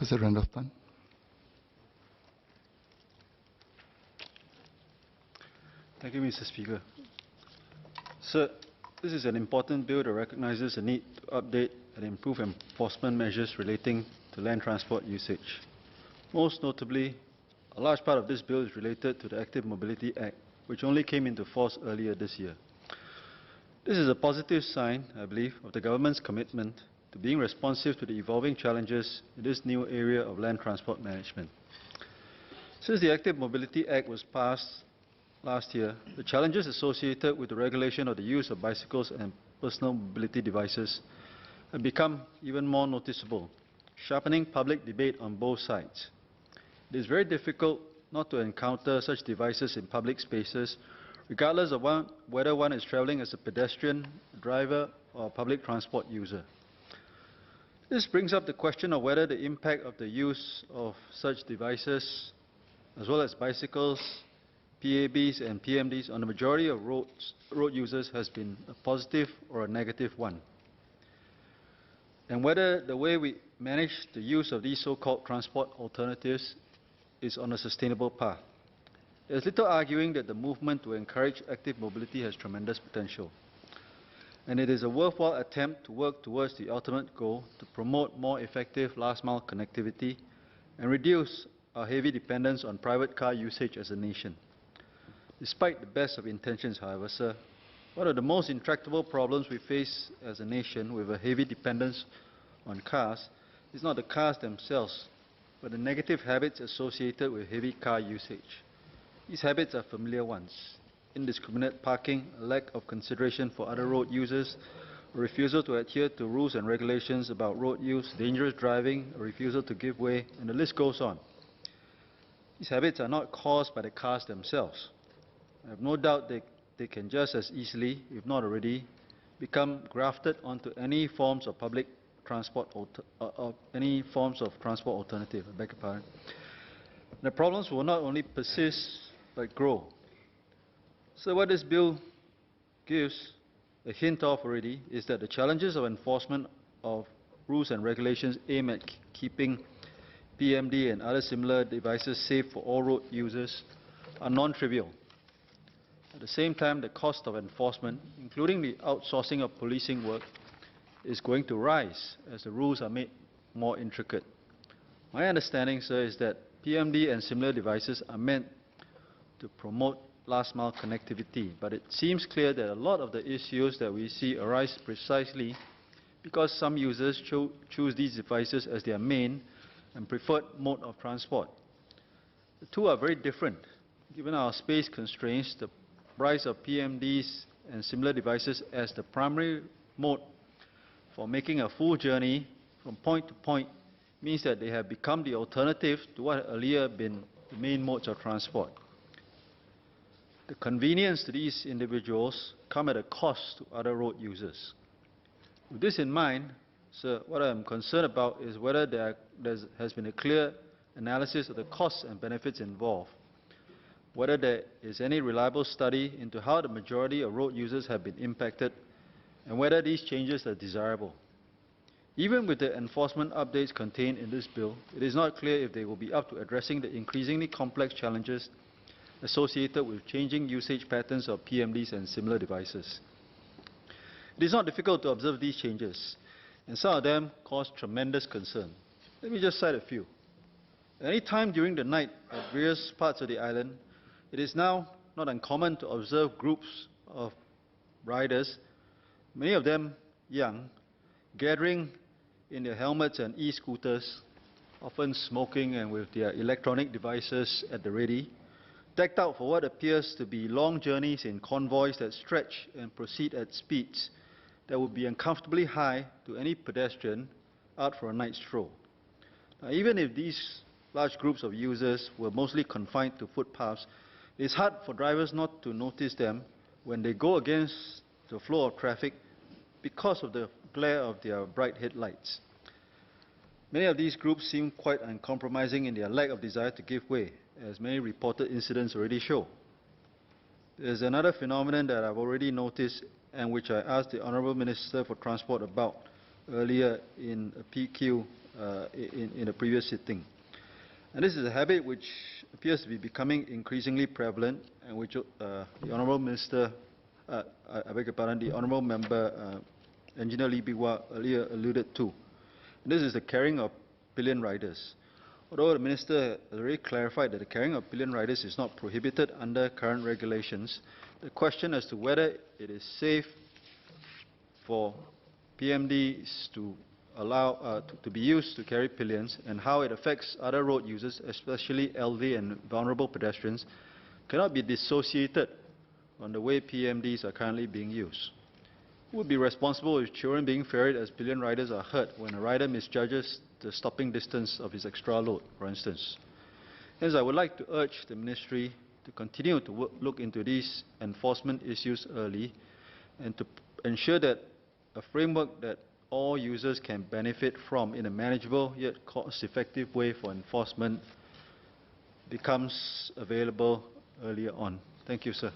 Professor Randolph. Thank you, Mr. Speaker. Sir, this is an important bill that recognizes the need to update and improve enforcement measures relating to land transport usage. Most notably, a large part of this bill is related to the Active Mobility Act, which only came into force earlier this year. This is a positive sign, I believe, of the government's commitment to being responsive to the evolving challenges in this new area of land transport management. Since the Active Mobility Act was passed last year, the challenges associated with the regulation of the use of bicycles and personal mobility devices have become even more noticeable, sharpening public debate on both sides. It is very difficult not to encounter such devices in public spaces, regardless of whether one is traveling as a pedestrian, driver, or public transport user. This brings up the question of whether the impact of the use of such devices, as well as bicycles, PABs and PMDs on the majority of road users has been a positive or a negative one, and whether the way we manage the use of these so-called transport alternatives is on a sustainable path. There is little arguing that the movement to encourage active mobility has tremendous potential, and it is a worthwhile attempt to work towards the ultimate goal to promote more effective last-mile connectivity and reduce our heavy dependence on private car usage as a nation. Despite the best of intentions, however, sir, one of the most intractable problems we face as a nation with a heavy dependence on cars is not the cars themselves, but the negative habits associated with heavy car usage. These habits are familiar ones: indiscriminate parking, a lack of consideration for other road users, a refusal to adhere to rules and regulations about road use, dangerous driving, a refusal to give way, and the list goes on. These habits are not caused by the cars themselves. I have no doubt they can just as easily, if not already, become grafted onto any forms of public transport alternative. I beg your pardon. The problems will not only persist but grow. So what this bill gives a hint of already is that the challenges of enforcement of rules and regulations aimed at keeping PMD and other similar devices safe for all road users are non-trivial. At the same time, the cost of enforcement, including the outsourcing of policing work, is going to rise as the rules are made more intricate. My understanding, sir, is that PMD and similar devices are meant to promote last-mile connectivity, but it seems clear that a lot of the issues that we see arise precisely because some users choose these devices as their main and preferred mode of transport. The two are very different. Given our space constraints, the rise of PMDs and similar devices as the primary mode for making a full journey from point to point means that they have become the alternative to what had earlier been the main modes of transport. The convenience to these individuals come at a cost to other road users. With this in mind, sir, what I am concerned about is whether there has been a clear analysis of the costs and benefits involved, whether there is any reliable study into how the majority of road users have been impacted, and whether these changes are desirable. Even with the enforcement updates contained in this bill, it is not clear if they will be up to addressing the increasingly complex challenges associated with changing usage patterns of PMDs and similar devices. It is not difficult to observe these changes, and some of them cause tremendous concern. Let me just cite a few. At any time during the night at various parts of the island, it is now not uncommon to observe groups of riders, many of them young, gathering in their helmets and e-scooters, often smoking and with their electronic devices at the ready, decked out for what appears to be long journeys in convoys that stretch and proceed at speeds that would be uncomfortably high to any pedestrian out for a night stroll. Now, even if these large groups of users were mostly confined to footpaths, it is hard for drivers not to notice them when they go against the flow of traffic because of the glare of their bright headlights. Many of these groups seem quite uncompromising in their lack of desire to give way, as many reported incidents already show. There is another phenomenon that I've already noticed and which I asked the Honourable Minister for Transport about earlier in a PQ in the previous sitting. And this is a habit which appears to be becoming increasingly prevalent, and which the Honourable Minister, I beg your pardon, the Honourable Member Engineer Lee Bee-Wah earlier alluded to. And this is the carrying of pillion riders. Although the Minister has already clarified that the carrying of pillion riders is not prohibited under current regulations, the question as to whether it is safe for PMDs to allow to be used to carry pillions and how it affects other road users, especially elderly and vulnerable pedestrians, cannot be dissociated from the way PMDs are currently being used. Who would be responsible if children being ferried as pillion riders are hurt when a rider misjudges the stopping distance of his extra load, for instance? Hence, I would like to urge the Ministry to continue to look into these enforcement issues early and to ensure that a framework that all users can benefit from in a manageable yet cost-effective way for enforcement becomes available earlier on. Thank you, sir.